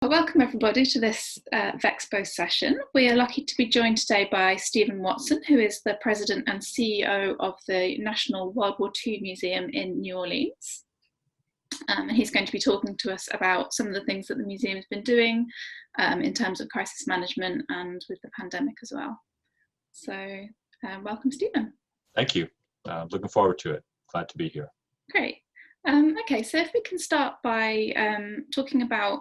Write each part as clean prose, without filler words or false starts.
Well, welcome everybody to this V-Expo session. We are lucky to be joined today by Stephen Watson, who is the President and CEO of the National WWII Museum in New Orleans. And he's going to be talking to us about some of the things that the museum has been doing in terms of crisis management and with the pandemic as well. So welcome, Stephen. Thank you. Looking forward to it. Glad to be here. Great. Okay, so if we can start by talking about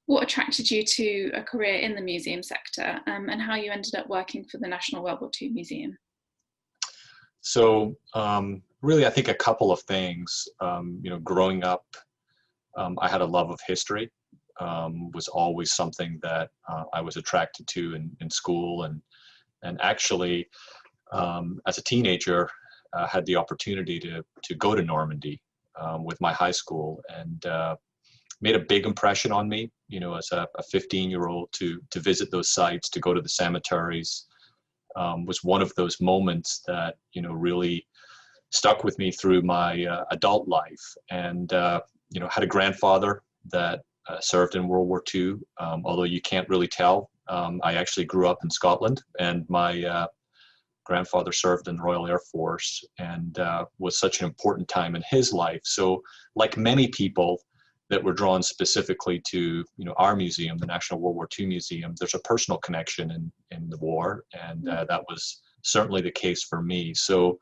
what attracted you to a career in the museum sector and how you ended up working for the National WWII Museum. So really, I think a couple of things. Growing up, I had a love of history. Was always something that I was attracted to in school, and actually, as a teenager, had the opportunity to go to Normandy with my high school, and made a big impression on me, as a 15-year-old to visit those sites, to go to the cemeteries, was one of those moments that, really stuck with me through my adult life. And, had a grandfather that served in World War II, although you can't really tell. I actually grew up in Scotland, and my grandfather served in the Royal Air Force, and was such an important time in his life. So like many people that were drawn specifically to, our museum, the National WWII Museum, there's a personal connection in the war, and that was certainly the case for me. So,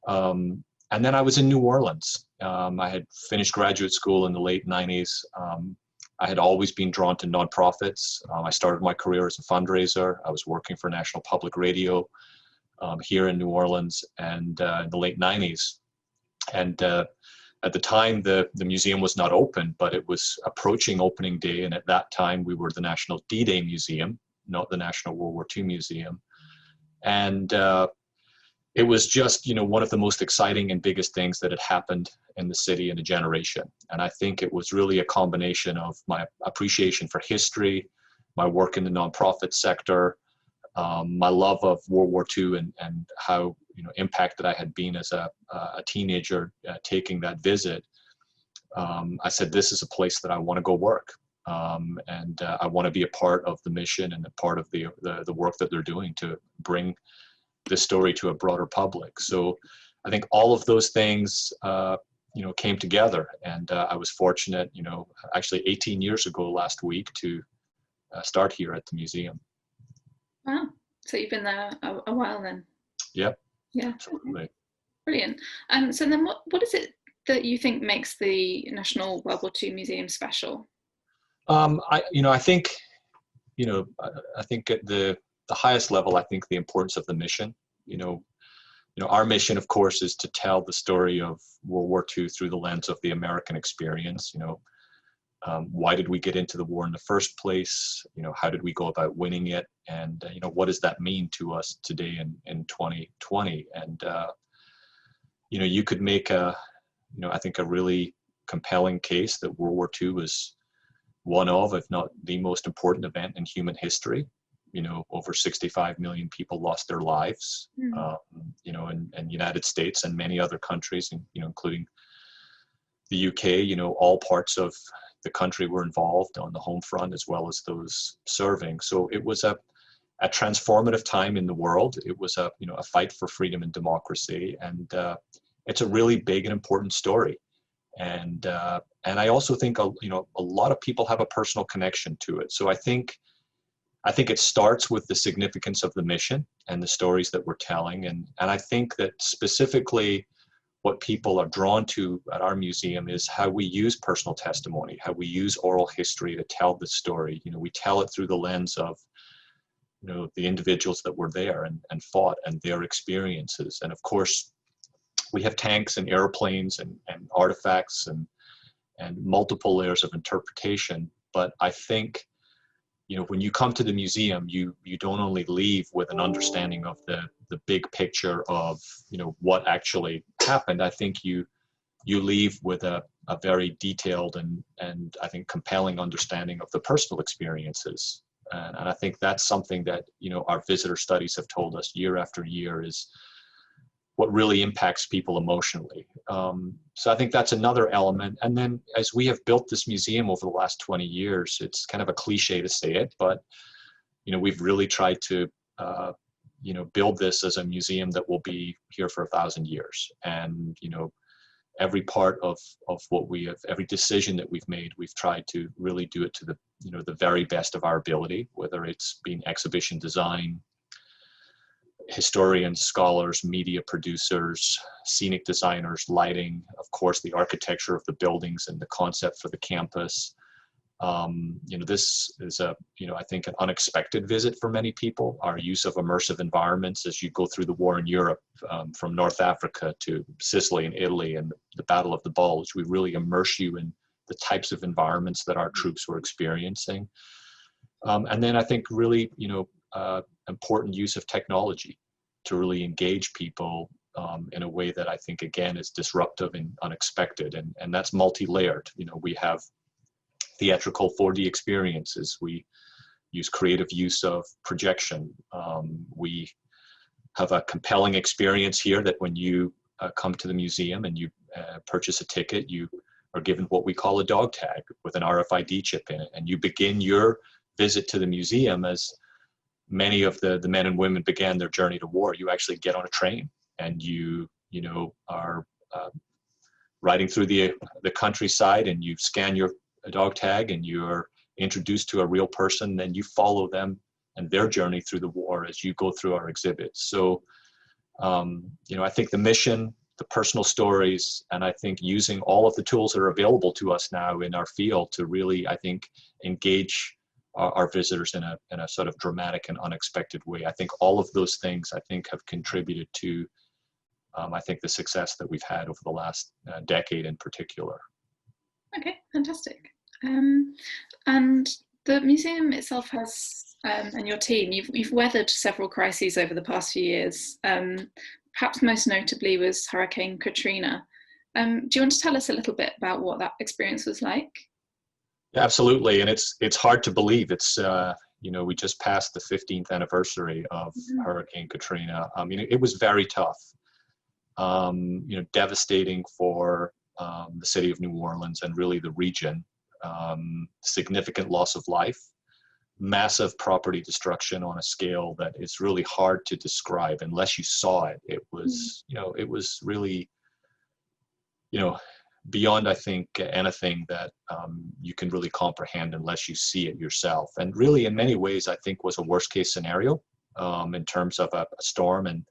and then I was in New Orleans. I had finished graduate school in the late 90s. I had always been drawn to nonprofits. I started my career as a fundraiser. I was working for National Public Radio here in New Orleans, and in the late 90s. And at the time, the museum was not open, but it was approaching opening day. And at that time, we were the National D-Day Museum, not the National WWII Museum. And it was just, one of the most exciting and biggest things that had happened in the city in a generation. And I think it was really a combination of my appreciation for history, my work in the nonprofit sector, my love of World War II, and how impacted I had been as a teenager taking that visit. I said, this is a place that I want to go work, and I want to be a part of the mission and a part of the work that they're doing to bring this story to a broader public. So I think all of those things came together, and I was fortunate, actually 18 years ago last week, to start here at the museum. Wow, so you've been there a while then? Yep. Yeah, absolutely. Brilliant. So then what is it that you think makes the National WWII Museum special? I think at the highest level, I think the importance of the mission. Our mission, of course, is to tell the story of World War II through the lens of the American experience. Why did we get into the war in the first place? How did we go about winning it? And, what does that mean to us today in 2020? And, you could make I think a really compelling case that World War II was one of, if not the most important event in human history. Over 65 million people lost their lives, in United States and many other countries, including the UK, all parts of the country were involved on the home front as well as those serving. So it was a transformative time in the world. It was a fight for freedom and democracy, and it's a really big and important story. And I also think a lot of people have a personal connection to it. So I think it starts with the significance of the mission and the stories that we're telling, and I think that specifically what people are drawn to at our museum is how we use personal testimony, how we use oral history to tell the story. We tell it through the lens of, the individuals that were there and fought and their experiences. And of course, we have tanks and airplanes and artifacts and multiple layers of interpretation. But I think, when you come to the museum, you don't only leave with an understanding of the big picture of, what actually happened. I think you leave with a very detailed and I think compelling understanding of the personal experiences. And I think that's something that, our visitor studies have told us year after year is what really impacts people emotionally. So I think that's another element. And then as we have built this museum over the last 20 years, it's kind of a cliche to say it, but we've really tried to build this as a museum that will be here for 1,000 years. And every part of what we have, every decision that we've made, we've tried to really do it to the very best of our ability, whether it's being exhibition design, historians, scholars, media producers, scenic designers, lighting, of course, the architecture of the buildings and the concept for the campus. This is I think an unexpected visit for many people. Our use of immersive environments as you go through the war in Europe, from North Africa to Sicily and Italy and the Battle of the Bulge, we really immerse you in the types of environments that our troops were experiencing. And then I think really, important use of technology to really engage people in a way that I think, again, is disruptive and unexpected. And that's multi-layered. We have theatrical 4D experiences. We use creative use of projection. We have a compelling experience here that when you come to the museum and you purchase a ticket, you are given what we call a dog tag with an RFID chip in it. And you begin your visit to the museum as many of the men and women began their journey to war. You actually get on a train and you are riding through the countryside, and you scan your dog tag and you're introduced to a real person. Then you follow them and their journey through the war as you go through our exhibits. So, I think the mission, the personal stories, and I think using all of the tools that are available to us now in our field to really, I think, engage our visitors in a sort of dramatic and unexpected way. I think all of those things, I think, have contributed to, I think, the success that we've had over the last decade in particular. Okay, fantastic. And the museum itself has, and your team, you've weathered several crises over the past few years. Perhaps most notably was Hurricane Katrina. Do you want to tell us a little bit about what that experience was like? Absolutely, and it's hard to believe. It's we just passed the 15th anniversary of Hurricane Katrina. It was very tough. Devastating for the city of New Orleans and really the region. Significant loss of life, massive property destruction on a scale that is really hard to describe unless you saw it. It was, it was really, beyond, I think, anything that you can really comprehend unless you see it yourself. And really, in many ways, I think was a worst case scenario in terms of a storm and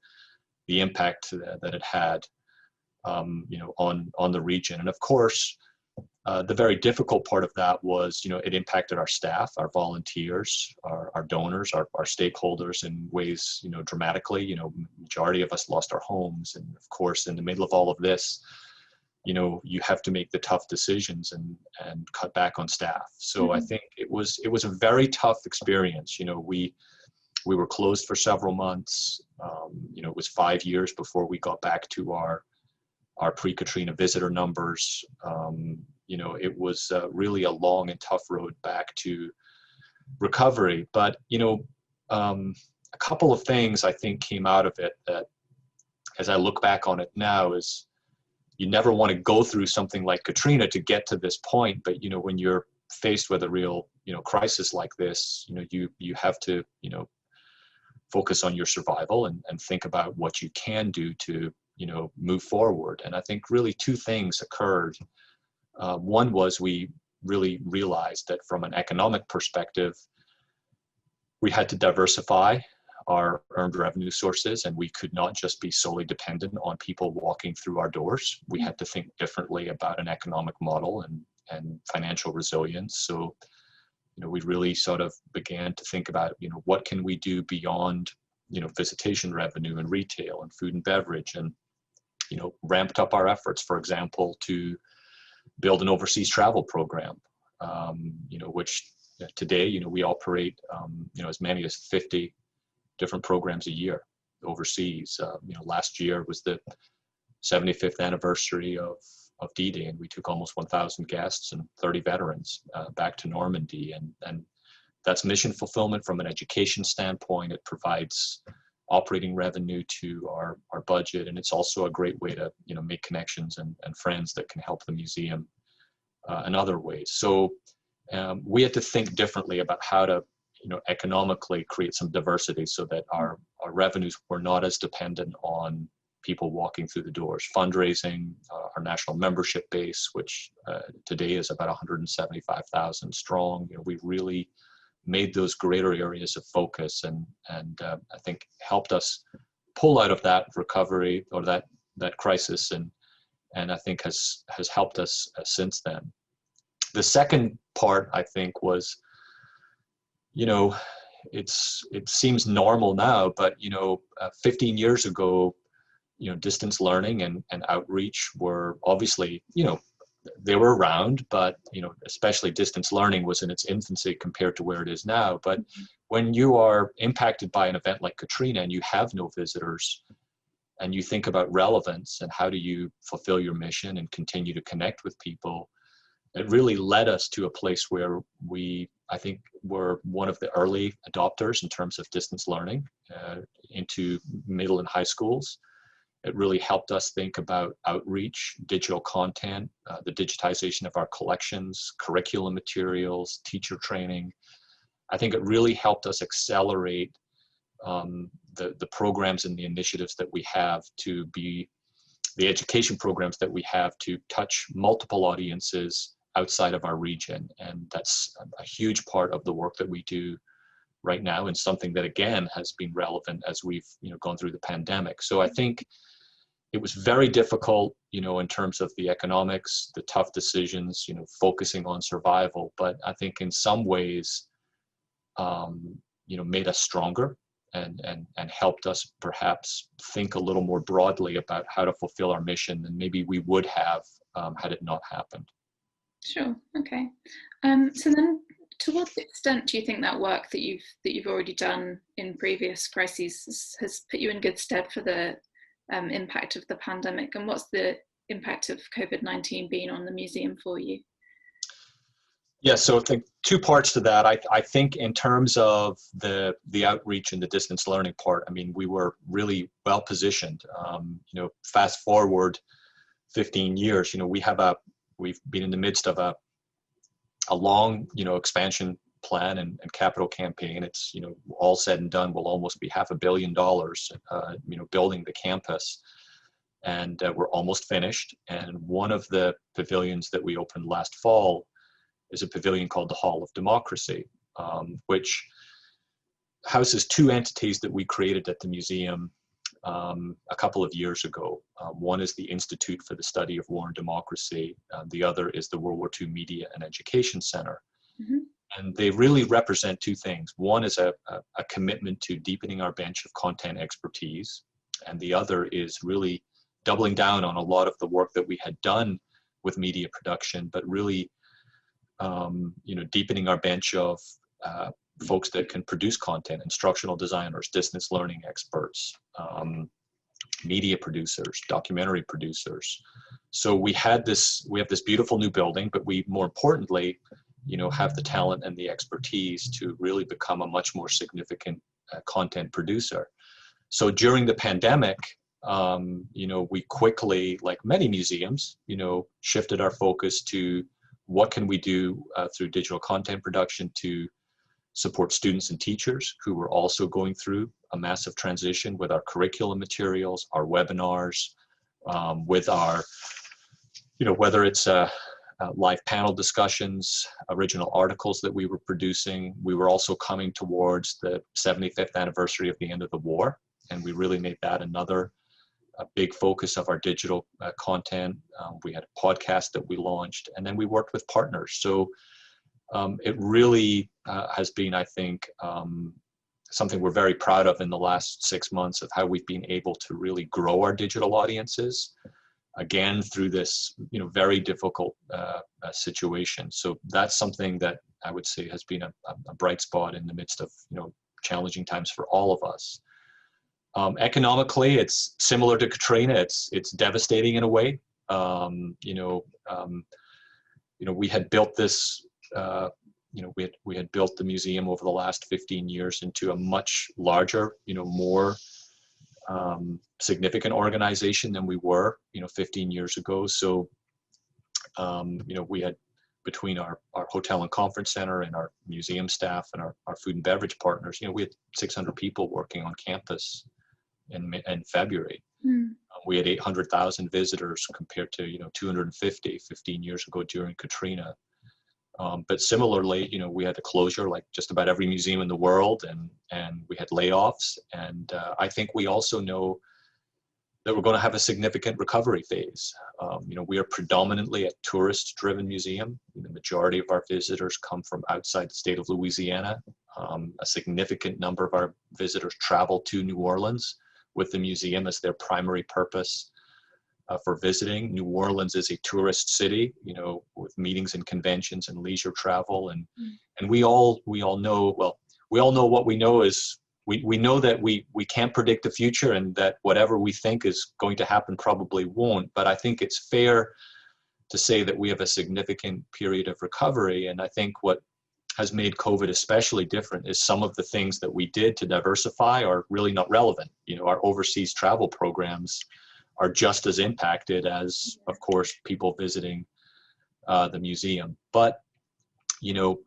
the impact that it had, on the region. And of course, the very difficult part of that was, it impacted our staff, our volunteers, our donors, our stakeholders in ways, dramatically. Majority of us lost our homes. And of course, in the middle of all of this, you have to make the tough decisions and cut back on staff. So I think it was a very tough experience. We were closed for several months. It was 5 years before we got back to our pre-Katrina visitor numbers. It was really a long and tough road back to recovery. But, a couple of things I think came out of it that, as I look back on it now, is you never want to go through something like Katrina to get to this point. But, when you're faced with a real, crisis like this, you have to, focus on your survival and think about what you can do to, move forward. And I think really two things occurred. One was we really realized that from an economic perspective, we had to diversify our earned revenue sources, and we could not just be solely dependent on people walking through our doors. We had to think differently about an economic model and financial resilience. So, we really sort of began to think about, what can we do beyond, visitation revenue and retail and food and beverage, and, ramped up our efforts, for example, to build an overseas travel program, which today, we operate, as many as 50 different programs a year overseas. Last year was the 75th anniversary of D-Day, and we took almost 1,000 guests and 30 veterans back to Normandy. And that's mission fulfillment from an education standpoint. It provides operating revenue to our budget, and it's also a great way to make connections and friends that can help the museum in other ways. So we had to think differently about how to economically create some diversity so that our revenues were not as dependent on people walking through the doors. Fundraising, our national membership base, which today is about 175,000 strong. We really made those greater areas of focus, and I think helped us pull out of that recovery or that crisis, and I think has helped us since then. The second part, I think, was, it seems normal now, but 15 years ago, distance learning and outreach were obviously, they were around, but especially distance learning was in its infancy compared to where it is now. But when you are impacted by an event like Katrina and you have no visitors, and you think about relevance and how do you fulfill your mission and continue to connect with people, it really led us to a place where I think, were one of the early adopters in terms of distance learning into middle and high schools. It really helped us think about outreach, digital content, the digitization of our collections, curriculum materials, teacher training. I think it really helped us accelerate the programs and the initiatives that we have to be, the education programs that we have to touch multiple audiences outside of our region. And that's a huge part of the work that we do right now, and something that again has been relevant as we've gone through the pandemic. So I think it was very difficult, in terms of the economics, the tough decisions, focusing on survival. But I think in some ways, made us stronger and helped us perhaps think a little more broadly about how to fulfill our mission than maybe we would have had it not happened. Sure. Okay. So then, to what extent do you think that work that you've already done in previous crises has put you in good stead for the impact of the pandemic, and what's the impact of COVID-19 been on the museum for you? Yeah, so I think two parts to that. I think in terms of the outreach and the distance learning part, I mean, we were really well positioned. Fast forward 15 years, we've been in the midst of a long, expansion plan and capital campaign. It's, all said and done, will almost be $500 million, building the campus. And we're almost finished. And one of the pavilions that we opened last fall is a pavilion called the Hall of Democracy, which houses two entities that we created at the museum a couple of years ago. One is the Institute for the Study of War and Democracy. The other is the World War II Media and Education Center. Mm-hmm. And they really represent two things. One is a commitment to deepening our bench of content expertise. And the other is really doubling down on a lot of the work that we had done with media production, but really deepening our bench of folks that can produce content, instructional designers, distance learning experts, media producers, documentary producers. So we have this beautiful new building, but we, more importantly, have the talent and the expertise to really become a much more significant content producer. So during the pandemic, we quickly, like many museums, shifted our focus to what can we do through digital content production to support students and teachers who were also going through a massive transition with our curriculum materials, our webinars, with our, whether it's live panel discussions, original articles that we were producing. We were also coming towards the 75th anniversary of the end of the war, and we really made that a big focus of our digital content. We had a podcast that we launched, and then we worked with partners. So it really has been, I think, something we're very proud of in the last 6 months of how we've been able to really grow our digital audiences, again, through this, very difficult situation. So that's something that I would say has been a bright spot in the midst of, challenging times for all of us. Economically, it's similar to Katrina. It's devastating in a way. We had built this, we had built the museum over the last 15 years into a much larger, more significant organization than we were, 15 years ago. So, we had, between our hotel and conference center and our museum staff and our food and beverage partners, we had 600 people working on campus in February. We had 800,000 visitors compared to 250 15 years ago during Katrina. But similarly, we had a closure like just about every museum in the world, and we had layoffs. And I think we also know that we're going to have a significant recovery phase. We are predominantly a tourist-driven museum. The majority of our visitors come from outside the state of Louisiana. A significant number of our visitors travel to New Orleans with the museum as their primary purpose for visiting. New Orleans is a tourist city, with meetings and conventions and leisure travel. And we all know, well, we all know what we know is, we know that we can't predict the future, and that whatever we think is going to happen probably won't. But I think it's fair to say that we have a significant period of recovery. And I think what has made COVID especially different is some of the things that we did to diversify are really not relevant. Our overseas travel programs are just as impacted as, of course, people visiting the museum. But,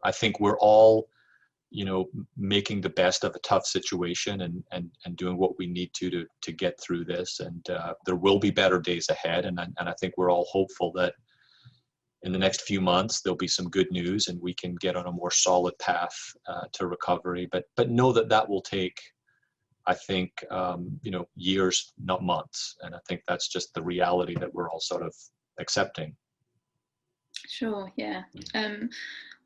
I think we're all, making the best of a tough situation and doing what we need to get through this. And there will be better days ahead. And I think we're all hopeful that in the next few months, there'll be some good news and we can get on a more solid path to recovery. But know that will take, I think, years, not months. And I think that's just the reality that we're all sort of accepting. Sure, yeah.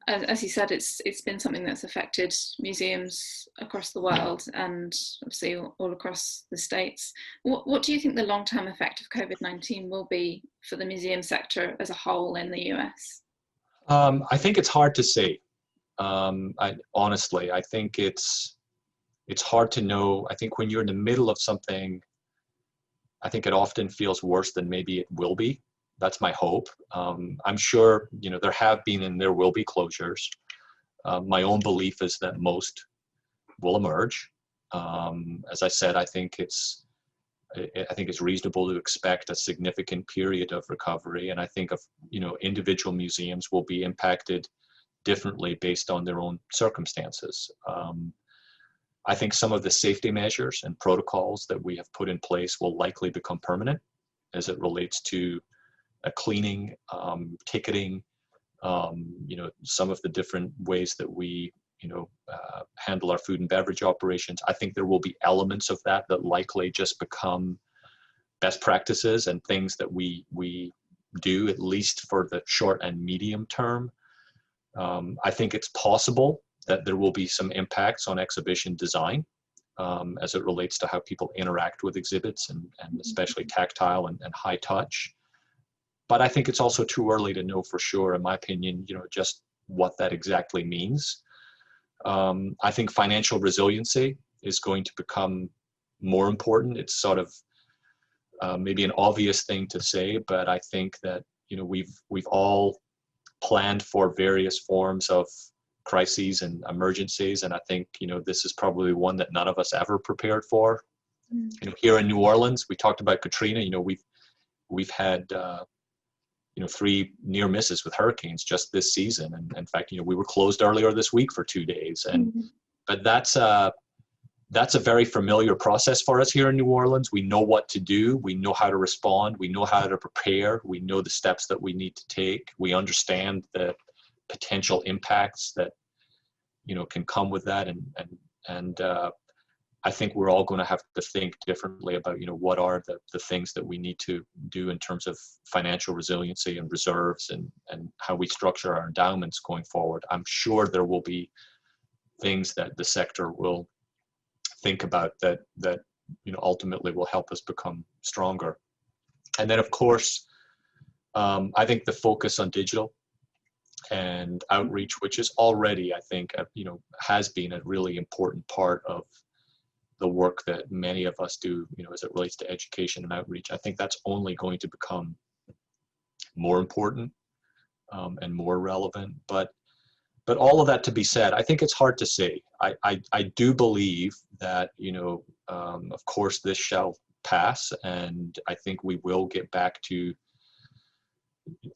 As you said, it's been something that's affected museums across the world and obviously all across the States. What do you think the long-term effect of COVID-19 will be for the museum sector as a whole in the US? I think it's hard to say. Honestly, I think it's hard to know. I think when you're in the middle of something, I think it often feels worse than maybe it will be. That's my hope. I'm sure, there have been and there will be closures. My own belief is that most will emerge. As I said, I think it's reasonable to expect a significant period of recovery. And I think individual museums will be impacted differently based on their own circumstances. I think some of the safety measures and protocols that we have put in place will likely become permanent as it relates to cleaning, ticketing, some of the different ways that we, handle our food and beverage operations. I think there will be elements of that likely just become best practices and things that we do, at least for the short and medium term. I think it's possible that there will be some impacts on exhibition design as it relates to how people interact with exhibits and especially tactile and high touch. But I think it's also too early to know for sure, in my opinion, just what that exactly means. I think financial resiliency is going to become more important. It's sort of maybe an obvious thing to say, but I think that, we've all planned for various forms of crises and emergencies. And I think, this is probably one that none of us ever prepared for. Here in New Orleans, we talked about Katrina, we've had, 3 near misses with hurricanes just this season. And in fact, we were closed earlier this week for 2 days. But that's a very familiar process for us here in New Orleans. We know what to do. We know how to respond. We know how to prepare. We know the steps that we need to take. We understand the potential impacts that, can come with that. And I think we're all going to have to think differently about, what are the things that we need to do in terms of financial resiliency and reserves and how we structure our endowments going forward. I'm sure there will be things that the sector will think about that ultimately will help us become stronger. And then, of course, I think the focus on digital and outreach, which is already, I think, has been a really important part of the work that many of us do, as it relates to education and outreach. I think that's only going to become more important and more relevant. But But all of that to be said, I think it's hard to say. I do believe that, of course, this shall pass, and I think we will get back to,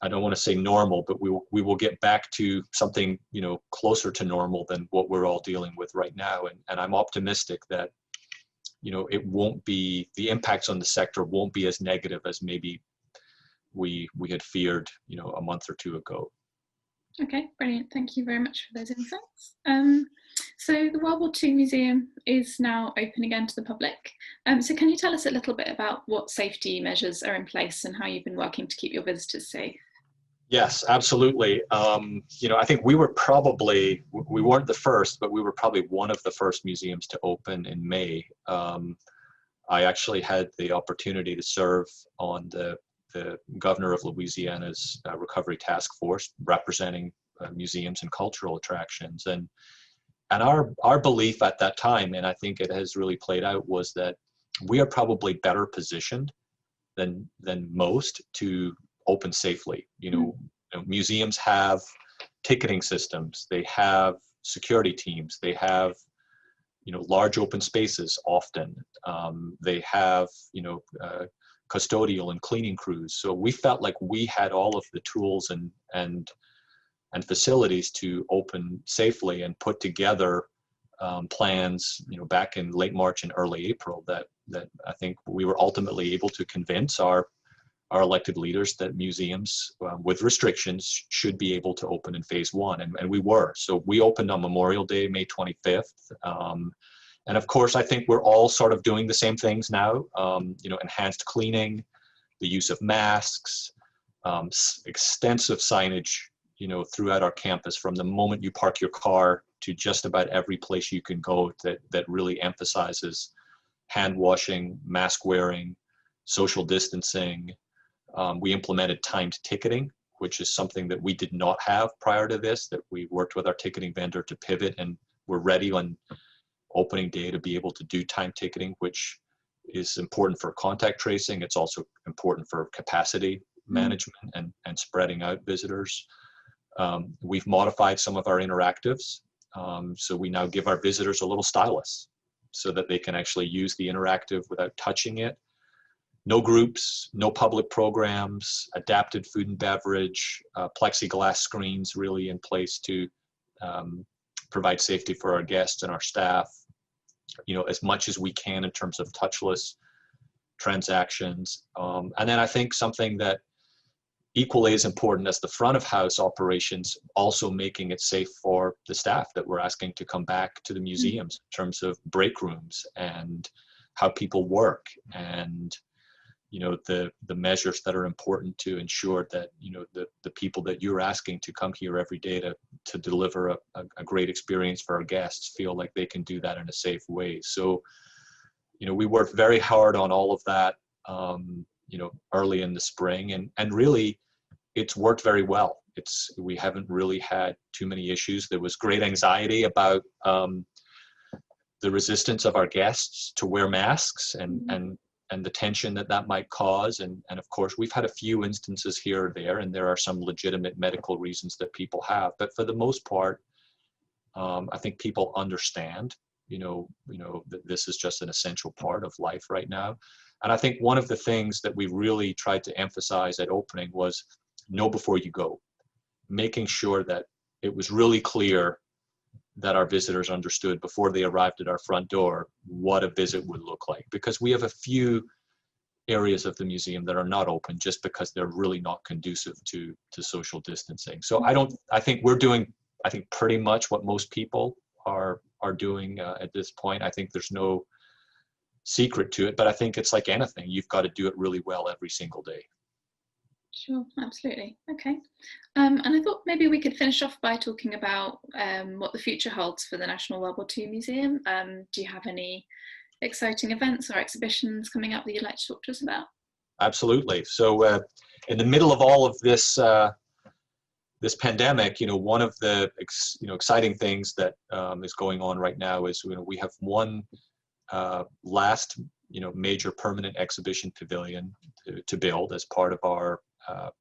I don't want to say normal, but we will get back to something, closer to normal than what we're all dealing with right now. And I'm optimistic that, it won't be, the impacts on the sector won't be as negative as maybe we had feared, a month or two ago. Okay, brilliant. Thank you very much for those insights. So the World War II Museum is now open again to the public. So can you tell us a little bit about what safety measures are in place and how you've been working to keep your visitors safe? Yes, absolutely. I think we weren't the first, but we were probably one of the first museums to open in May. I actually had the opportunity to serve on the governor of Louisiana's recovery task force, representing museums and cultural attractions. And our belief at that time, and I think it has really played out, was that we are probably better positioned than most to open safely. Museums have ticketing systems, they have security teams, they have large open spaces often, they have custodial and cleaning crews. So we felt like we had all of the tools and facilities to open safely, and put together plans, back in late March and early April, that I think we were ultimately able to convince our elected leaders that museums with restrictions should be able to open in phase one, and we were. So we opened on Memorial Day, May 25th. And of course, I think we're all sort of doing the same things now, enhanced cleaning, the use of masks, extensive signage, throughout our campus, from the moment you park your car to just about every place you can go, that really emphasizes hand washing, mask wearing, social distancing. We implemented timed ticketing, which is something that we did not have prior to this, that we worked with our ticketing vendor to pivot, and we're ready on opening day to be able to do time ticketing, which is important for contact tracing. It's also important for capacity management and spreading out visitors. We've modified some of our interactives. So we now give our visitors a little stylus so that they can actually use the interactive without touching it. No groups, no public programs, adapted food and beverage, plexiglass screens really in place to provide safety for our guests and our staff, as much as we can in terms of touchless transactions. And then I think something that equally as important as the front of house operations, also making it safe for the staff that we're asking to come back to the museums, in terms of break rooms and how people work, and the measures that are important to ensure that the people that you're asking to come here every day to deliver a great experience for our guests feel like they can do that in a safe way. So we worked very hard on all of that early in the spring, and really it's worked very well. We haven't really had too many issues. There was great anxiety about the resistance of our guests to wear masks, and the tension that might cause. And of course, we've had a few instances here or there, and there are some legitimate medical reasons that people have. But for the most part, I think people understand, that this is just an essential part of life right now. And I think one of the things that we really tried to emphasize at opening was know before you go, making sure that it was really clear that our visitors understood before they arrived at our front door what a visit would look like. Because we have a few areas of the museum that are not open just because they're really not conducive to social distancing. So I think we're doing, pretty much what most people are doing at this point. I think there's no secret to it, but I think it's like anything. You've got to do it really well every single day. Sure, absolutely. Okay. And I thought maybe we could finish off by talking about what the future holds for the National World War II Museum. Do you have any exciting events or exhibitions coming up that you'd like to talk to us about? Absolutely. So in the middle of all of this this pandemic, one of the exciting things that is going on right now is we have one last major permanent exhibition pavilion to build as part of our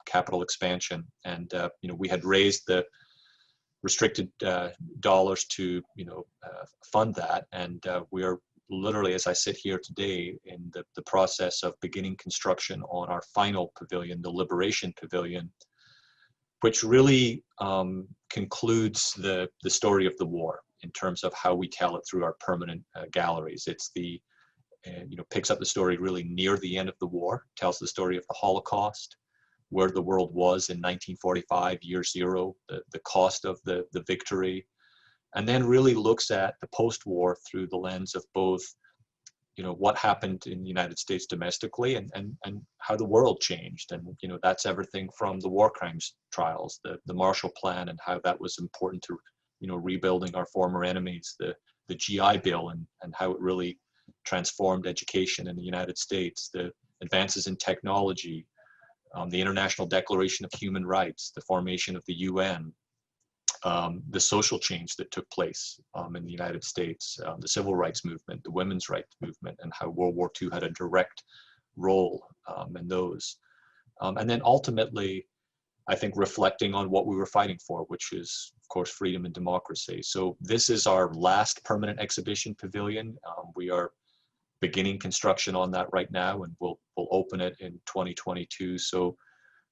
capital expansion, and we had raised the restricted dollars to fund that, and we are literally, as I sit here today, in the process of beginning construction on our final pavilion, the Liberation Pavilion, which really concludes the story of the war in terms of how we tell it through our permanent galleries. It's the picks up the story really near the end of the war, tells the story of the Holocaust, where the world was in 1945, year zero, the cost of the victory, and then really looks at the post-war through the lens of both, what happened in the United States domestically and how the world changed. And, that's everything from the war crimes trials, the Marshall Plan and how that was important to, rebuilding our former enemies, the GI Bill and how it really transformed education in the United States, the advances in technology, the International Declaration of Human Rights, the formation of the UN, the social change that took place in the United States, the civil rights movement, the women's rights movement, and how World War II had a direct role in those. And then ultimately, I think reflecting on what we were fighting for, which is, of course, freedom and democracy. So this is our last permanent exhibition pavilion. We are beginning construction on that right now, and we'll open it in 2022. So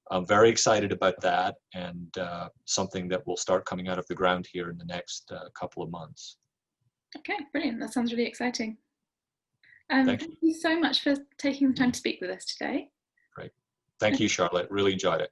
I'm very excited about that, and something that will start coming out of the ground here in the next couple of months. Okay, brilliant. That sounds really exciting. Thank you so much for taking the time to speak with us today. Great. Thank you, Charlotte. Really enjoyed it.